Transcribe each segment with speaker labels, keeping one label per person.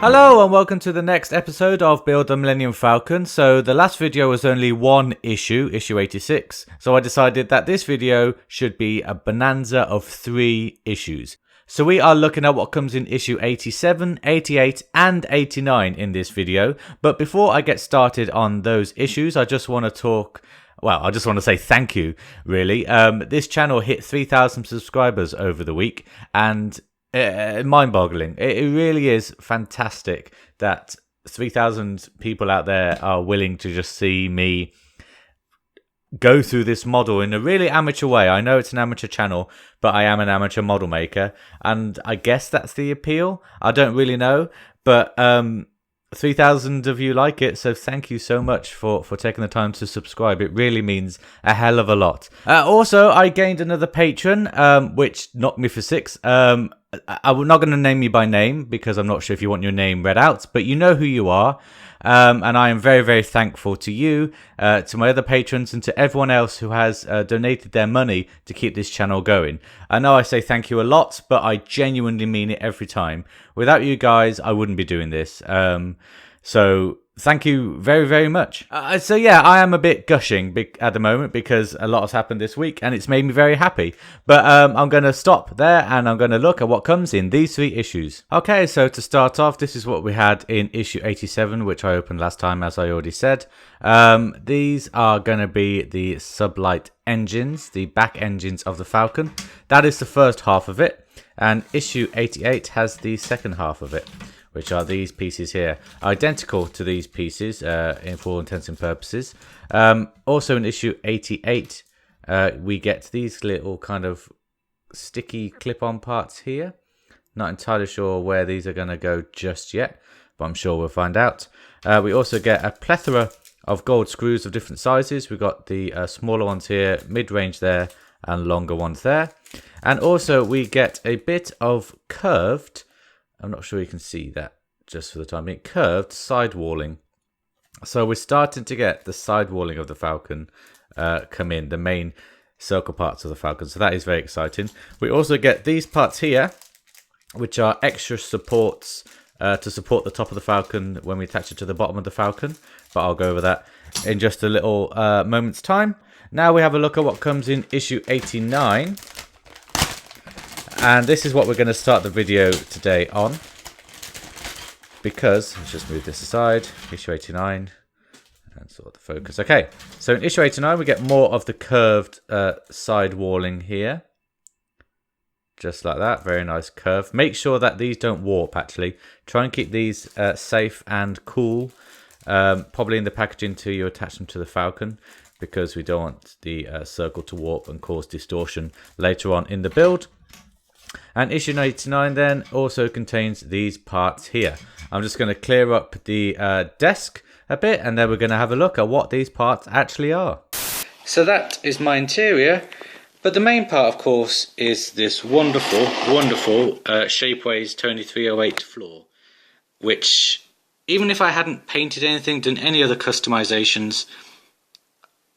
Speaker 1: Hello and welcome to the next episode of Build the Millennium Falcon. So the last video was only one issue 86. So I decided that this video should be a bonanza of 3 issues. So we are looking at what comes in issue 87, 88 and 89 in this video. But before I get started on those issues, I just want to say thank you, really. This channel hit 3,000 subscribers over the week, and mind-boggling. It really is fantastic that 3,000 people out there are willing to just see me go through this model in a really amateur way. I know it's an amateur channel, but I am an amateur model maker, and I guess that's the appeal. I don't really know, but 3,000 of you like it, so thank you so much for taking the time to subscribe. It really means a hell of a lot. Also, I gained another patron, which knocked me for 6. I'm not going to name you by name because I'm not sure if you want your name read out, but you know who you are. And I am very, very thankful to you, to my other patrons, and to everyone else who has donated their money to keep this channel going. I know I say thank you a lot, but I genuinely mean it every time. Without you guys, I wouldn't be doing this. So thank you very, very much. So yeah, I am a bit gushing at the moment because a lot has happened this week and it's made me very happy. But I'm going to stop there and I'm going to look at what comes in these 3 issues. Okay, so to start off, this is what we had in issue 87, which I opened last time, as I already said. These are going to be the sublight engines, the back engines of the Falcon. That is the first half of it. And issue 88 has the second half of it, which are these pieces here, identical to these pieces for all intents and purposes. Also in issue 88, we get these little kind of sticky clip-on parts here. Not entirely sure where these are going to go just yet, but I'm sure we'll find out. We also get a plethora of gold screws of different sizes. We've got the smaller ones here, mid-range there, and longer ones there. And also we get a bit of curved, I'm not sure you can see that just for the time being, curved sidewalling. So we're starting to get the sidewalling of the Falcon come in, the main circle parts of the Falcon. So that is very exciting. We also get these parts here, which are extra supports to support the top of the Falcon when we attach it to the bottom of the Falcon. But I'll go over that in just a little moment's time. Now we have a look at what comes in issue 89. And this is what we're going to start the video today on. Because, let's just move this aside, issue 89, and sort of the focus. Okay, so in issue 89 we get more of the curved side walling here. Just like that, very nice curve. Make sure that these don't warp actually. Try and keep these safe and cool, probably in the packaging until you attach them to the Falcon, because we don't want the circle to warp and cause distortion later on in the build. And issue 89 then also contains these parts here. I'm just going to clear up the desk a bit and then we're going to have a look at what these parts actually are. So that is my interior, but the main part of course is this wonderful Shapeways Tony 308 floor, which even if I hadn't painted anything, done any other customizations,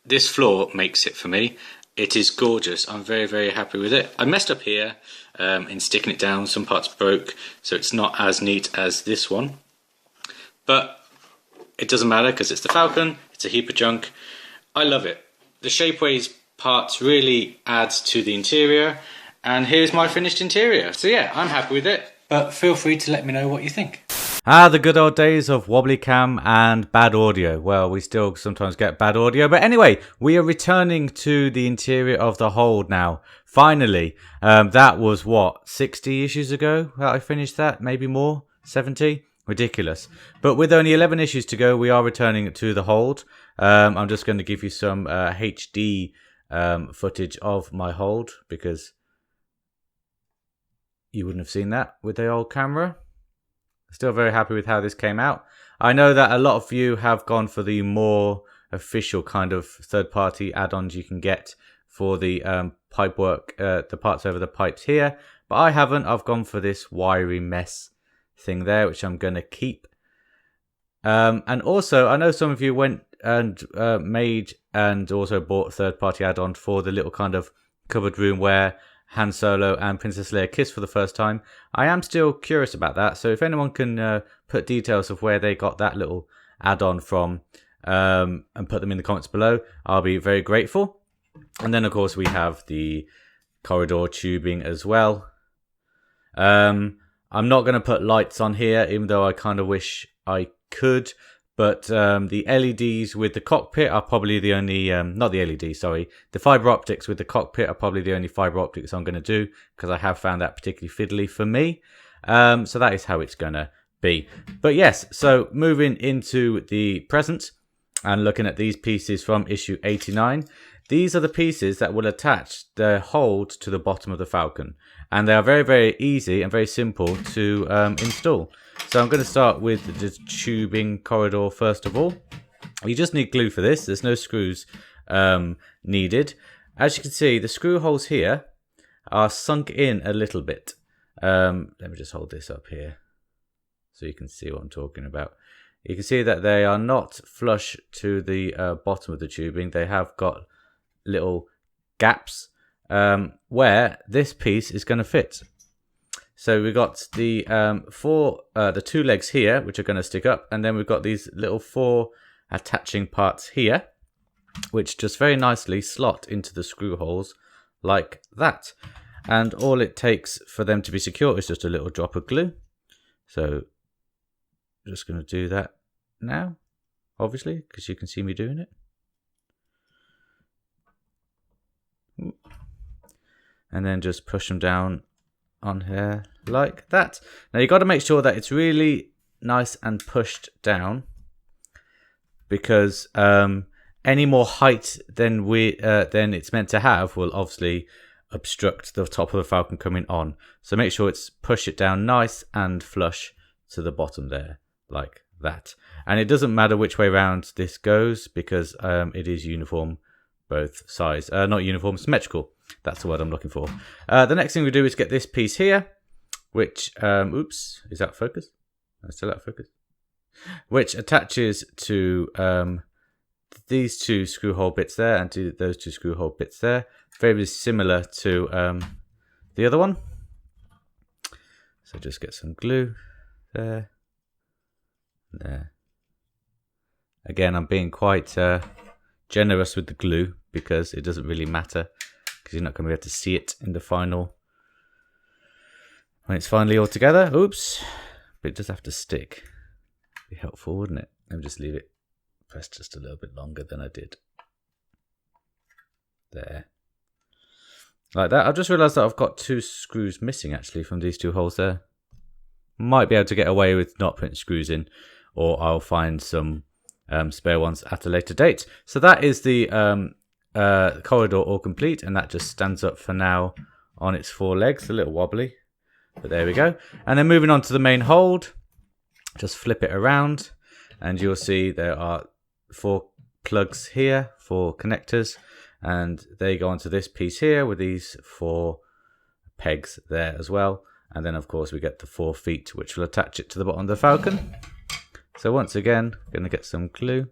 Speaker 1: this floor makes it for me. It is gorgeous. I'm very, very happy with it. I messed up here in sticking it down. Some parts broke, so it's not as neat as this one. But it doesn't matter because it's the Falcon. It's a heap of junk. I love it. The Shapeways parts really adds to the interior. And here's my finished interior. So yeah, I'm happy with it. But feel free to let me know what you think. The good old days of wobbly cam and bad audio. Well, we still sometimes get bad audio. But anyway, we are returning to the interior of the hold now. Finally. That was, what, 60 issues ago that I finished that? Maybe more? 70? Ridiculous. But with only 11 issues to go, we are returning to the hold. I'm just going to give you some HD footage of my hold, because you wouldn't have seen that with the old camera. Still very happy with how this came out. I know that a lot of you have gone for the more official kind of third-party add-ons you can get for the pipe work, the parts over the pipes here. But I haven't. I've gone for this wiry mess thing there, which I'm going to keep. And also, I know some of you went and made and also bought third-party add-on for the little kind of cupboard room where Han Solo and Princess Leia kiss for the first time. I am still curious about that, so if anyone can put details of where they got that little add-on from and put them in the comments below, I'll be very grateful. And then of course we have the corridor tubing as well. I'm not going to put lights on here, even though I kind of wish I could. But the LEDs with the cockpit are probably the only, not the LED, sorry, the fiber optics with the cockpit are probably the only fiber optics I'm going to do, because I have found that particularly fiddly for me. So that is how it's going to be. But yes, so moving into the present and looking at these pieces from issue 89. These are the pieces that will attach the hold to the bottom of the Falcon. And they are very, very easy and very simple to install. So I'm going to start with the tubing corridor first of all. You just need glue for this. There's no screws needed. As you can see, the screw holes here are sunk in a little bit. Let me just hold this up here so you can see what I'm talking about. You can see that they are not flush to the bottom of the tubing. They have got little gaps where this piece is going to fit. So we've got the the two legs here, which are going to stick up, and then we've got these little 4 attaching parts here, which just very nicely slot into the screw holes like that. And all it takes for them to be secure is just a little drop of glue. So I'm just going to do that now, obviously, because you can see me doing it. And then just push them down on here like that. Now you've got to make sure that it's really nice and pushed down, because any more height than it's meant to have will obviously obstruct the top of the Falcon coming on. So make sure it's push it down nice and flush to the bottom there like that. And it doesn't matter which way around this goes, because it is uniform both sides. Not uniform, symmetrical. That's the word I'm looking for. The next thing we do is get this piece here, which, oops, is that focused? Is still out of focus? Which attaches to these 2 screw hole bits there and to those 2 screw hole bits there. Very similar to the other one. So just get some glue there. There. Again, I'm being quite generous with the glue, because it doesn't really matter, because you're not going to be able to see it in the final, when it's finally all together. Oops, but it does have to stick. Be helpful, wouldn't it? Let me just leave it pressed just a little bit longer than I did. There. Like that. I've just realised that I've got 2 screws missing actually from these 2 holes there. Might be able to get away with not putting screws in, or I'll find some spare ones at a later date. So that is the corridor all complete, and that just stands up for now on its 4 legs. A little wobbly, but there we go. And then moving on to the main hold, just flip it around and you'll see there are 4 plugs here, 4 connectors, and they go onto this piece here with these 4 pegs there as well. And then of course we get the 4 feet, which will attach it to the bottom of the Falcon. So once again, going to get some glue.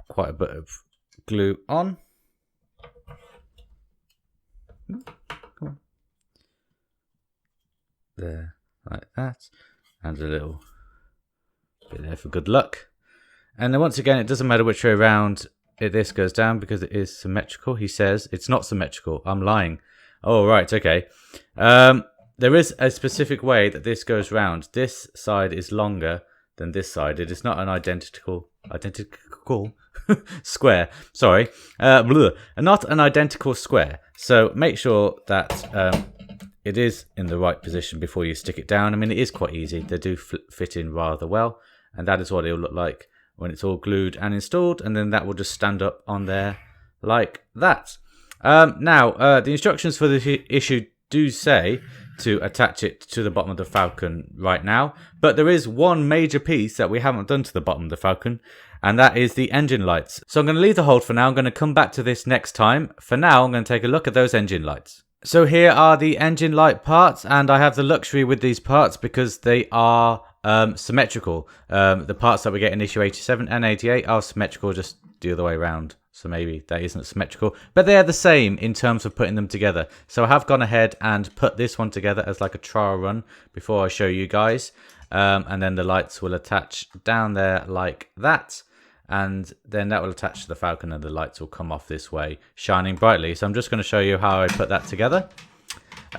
Speaker 1: Quite a bit of glue on. Come on. There, like that. And a little bit there for good luck. And then once again, it doesn't matter which way around this goes down, because it is symmetrical. He says it's not symmetrical. I'm lying. Oh, right, okay. There is a specific way that this goes round. This side is longer than this side. It is not an identical square. Sorry, not an identical square. So make sure that it is in the right position before you stick it down. I mean, it is quite easy. They do fit in rather well, and that is what it will look like when it's all glued and installed. And then that will just stand up on there like that. Now, the instructions for this issue do say to attach it to the bottom of the Falcon right now, but there is one major piece that we haven't done to the bottom of the Falcon, and that is the engine lights. So I'm going to leave the hold for now. I'm going to come back to this next time. For now, I'm going to take a look at those engine lights. So here are the engine light parts, and I have the luxury with these parts because they are symmetrical. The parts that we get in issue 87 and 88 are symmetrical, just the other way around. So maybe that isn't symmetrical, but they're the same in terms of putting them together. So I have gone ahead and put this one together as like a trial run before I show you guys. And then the lights will attach down there like that. And then that will attach to the Falcon and the lights will come off this way, shining brightly. So I'm just going to show you how I put that together.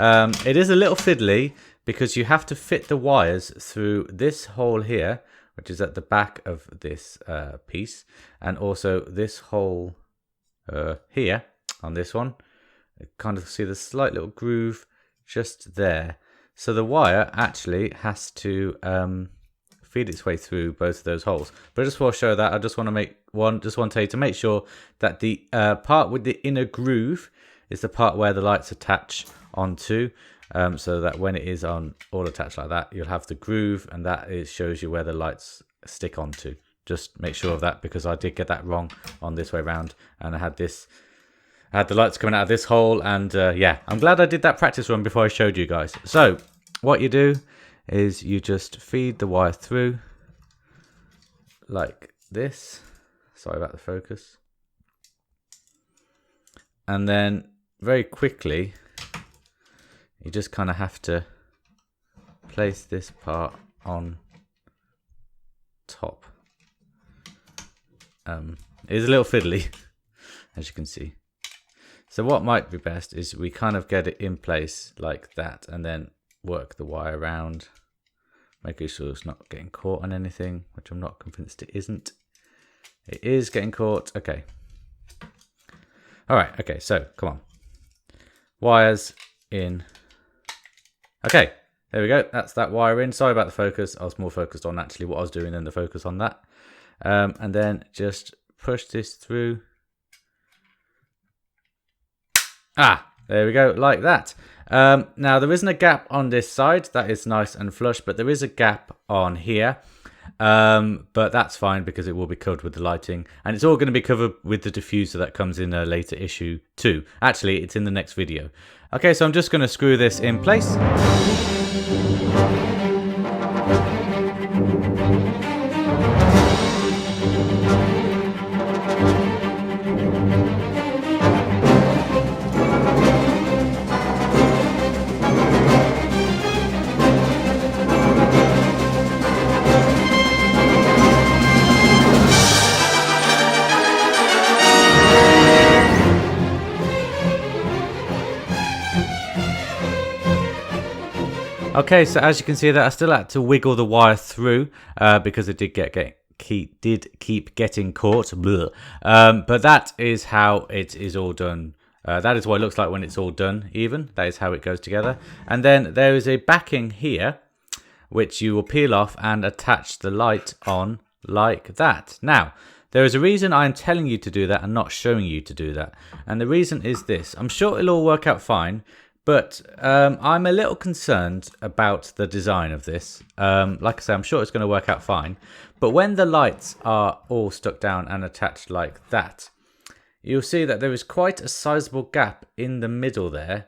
Speaker 1: It is a little fiddly because you have to fit the wires through this hole here, which is at the back of this piece, and also this hole here on this one. You kind of see the slight little groove just there. So the wire actually has to feed its way through both of those holes. But just before I show that, I just want to tell you to make sure that the part with the inner groove is the part where the lights attach onto. So that when it is on all attached like that, you'll have the groove, and that shows you where the lights stick onto. Just make sure of that, because I did get that wrong on this way around, and I had the lights coming out of this hole, and yeah, I'm glad I did that practice run before I showed you guys. So what you do is you just feed the wire through like this. Sorry about the focus. And then very quickly, you just kind of have to place this part on top. It is a little fiddly, as you can see. So what might be best is we kind of get it in place like that, and then work the wire around, making sure it's not getting caught on anything, which I'm not convinced it isn't. It is getting caught. Okay. All right. Okay. So come on. Wires in. Okay, there we go. That's that wire in. Sorry about the focus. I was more focused on actually what I was doing than the focus on that. And then just push this through. Ah, there we go, like that. Now, there isn't a gap on this side. That is nice and flush, but there is a gap on here. But that's fine because it will be covered with the lighting. And it's all going to be covered with the diffuser that comes in a later issue too. Actually, it's in the next video. Okay, so I'm just going to screw this in place. Okay, so as you can see that I still had to wiggle the wire through because it did keep getting caught. But that is how it is all done. That is what it looks like when it's all done even. That is how it goes together. And then there is a backing here which you will peel off and attach the light on like that. Now, there is a reason I'm telling you to do that and not showing you to do that. And the reason is this. I'm sure it'll all work out fine. But I'm a little concerned about the design of this. Like I say, I'm sure it's going to work out fine. But when the lights are all stuck down and attached like that, you'll see that there is quite a sizable gap in the middle there,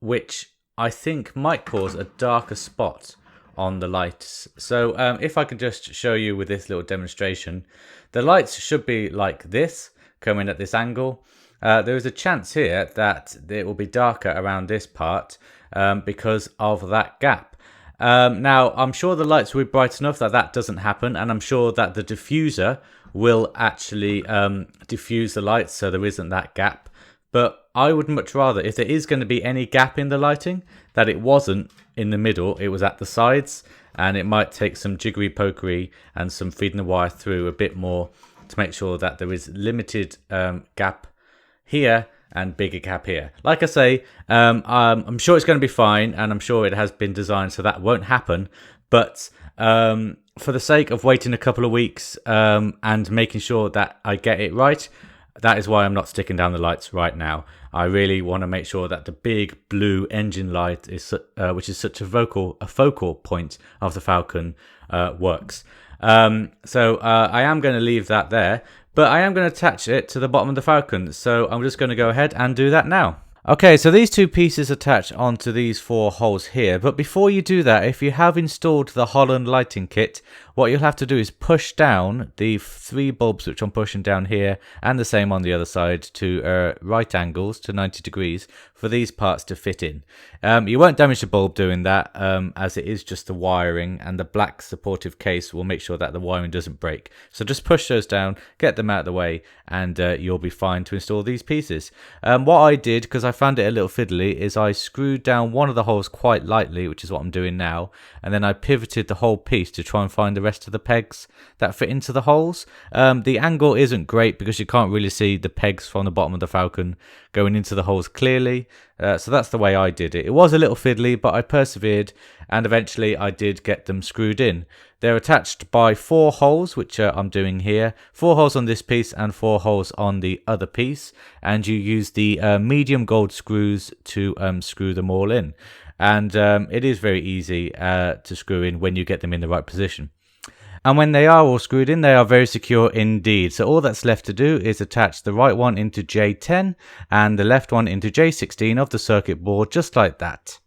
Speaker 1: which I think might cause a darker spot on the lights. So if I could just show you with this little demonstration, the lights should be like this, coming at this angle. There is a chance here that it will be darker around this part because of that gap. Now, I'm sure the lights will be bright enough that that doesn't happen, and I'm sure that the diffuser will actually diffuse the lights so there isn't that gap. But I would much rather, if there is going to be any gap in the lighting, that it wasn't in the middle, it was at the sides, and it might take some jiggery pokery and some feeding the wire through a bit more to make sure that there is limited gap here and bigger gap here. Like I say, I'm sure it's going to be fine, and I'm sure it has been designed so that won't happen. But for the sake of waiting a couple of weeks and making sure that I get it right, that is why I'm not sticking down the lights right now. I really want to make sure that the big blue engine light, which is such a focal point of the Falcon, works. So I am going to leave that there. But I am going to attach it to the bottom of the Falcon, so I'm just going to go ahead and do that now. Okay, so these two pieces attach onto these four holes here, but before you do that, if you have installed the Holland lighting kit, what you'll have to do is push down the 3 bulbs which I'm pushing down here, and the same on the other side, to right angles, to 90 degrees, for these parts to fit in. You won't damage the bulb doing that, as it is just the wiring, and the black supportive case will make sure that the wiring doesn't break. So just push those down, get them out of the way, and you'll be fine to install these pieces. What I did, because I found it a little fiddly, is I screwed down one of the holes quite lightly, which is what I'm doing now, and then I pivoted the whole piece to try and find the rest of the pegs that fit into the holes. The angle isn't great because you can't really see the pegs from the bottom of the Falcon going into the holes clearly, so that's the way I did it. It was a little fiddly, but I persevered, and eventually I did get them screwed in. They're attached by 4 holes, which I'm doing here. 4 holes on this piece and 4 holes on the other piece, and you use the medium gold screws to screw them all in. And it is very easy to screw in when you get them in the right position. And when they are all screwed in, they are very secure indeed. So all that's left to do is attach the right one into J10 and the left one into J16 of the circuit board, just like that.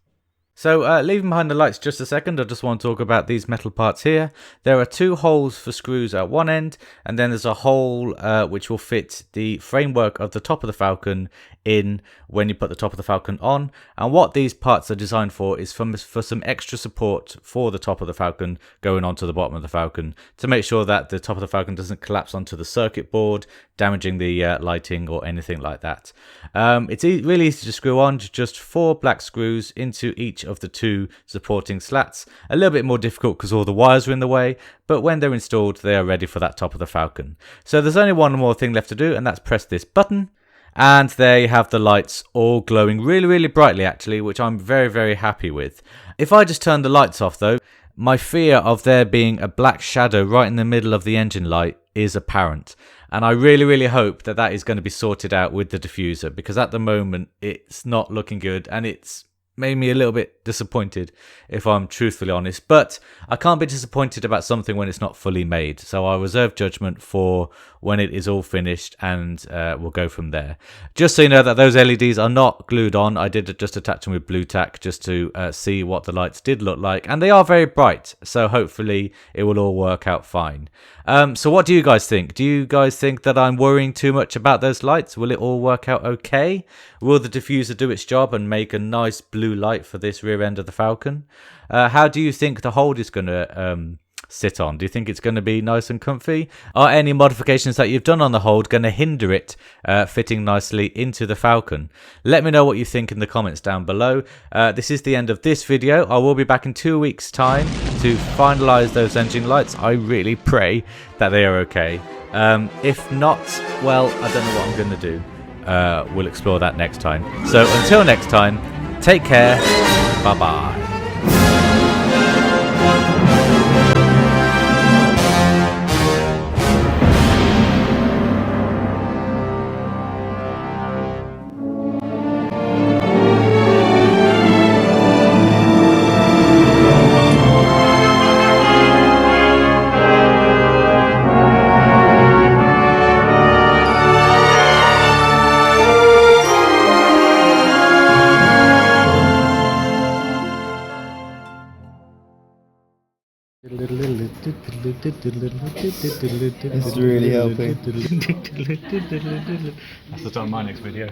Speaker 1: So leaving behind the lights just a second, I just want to talk about these metal parts here. There are 2 holes for screws at one end, and then there's a hole which will fit the framework of the top of the Falcon in when you put the top of the Falcon on. And what these parts are designed for is for some extra support for the top of the Falcon going onto the bottom of the Falcon, to make sure that the top of the Falcon doesn't collapse onto the circuit board, damaging the lighting or anything like that. It's really easy to screw on, just 4 black screws into each of the 2 supporting slats. A little bit more difficult because all the wires are in the way, but when they're installed, they are ready for that top of the Falcon. So there's only one more thing left to do, and that's press this button. And there you have the lights all glowing really, really brightly actually, which I'm very, very happy with. If I just turn the lights off though, my fear of there being a black shadow right in the middle of the engine light is apparent. And I really, really hope that that is going to be sorted out with the diffuser, because at the moment it's not looking good, and it's made me a little bit disappointed, if I'm truthfully honest. But I can't be disappointed about something when it's not fully made, so I'll reserve judgment for when it is all finished, and we'll go from there. Just so you know that those LEDs are not glued on. I did just attach them with blue tack just to see what the lights did look like, and they are very bright, so hopefully it will all work out fine. So what do you guys think? Do you guys think that I'm worrying too much about those lights? Will it all work out okay? Will the diffuser do its job and make a nice blue light for this rear end of the Falcon? How do you think the hold is going to sit on? Do you think it's going to be nice and comfy? Are any modifications that you've done on the hold going to hinder it fitting nicely into the Falcon? Let me know what you think in the comments down below. This is the end of this video. I will be back in 2 weeks time to finalize those engine lights. I really pray that they are okay. If not, well, I don't know what I'm going to do. We'll explore that next time. So until next time, take care. Bye bye.
Speaker 2: It's really helping.
Speaker 1: That's the time of my next video.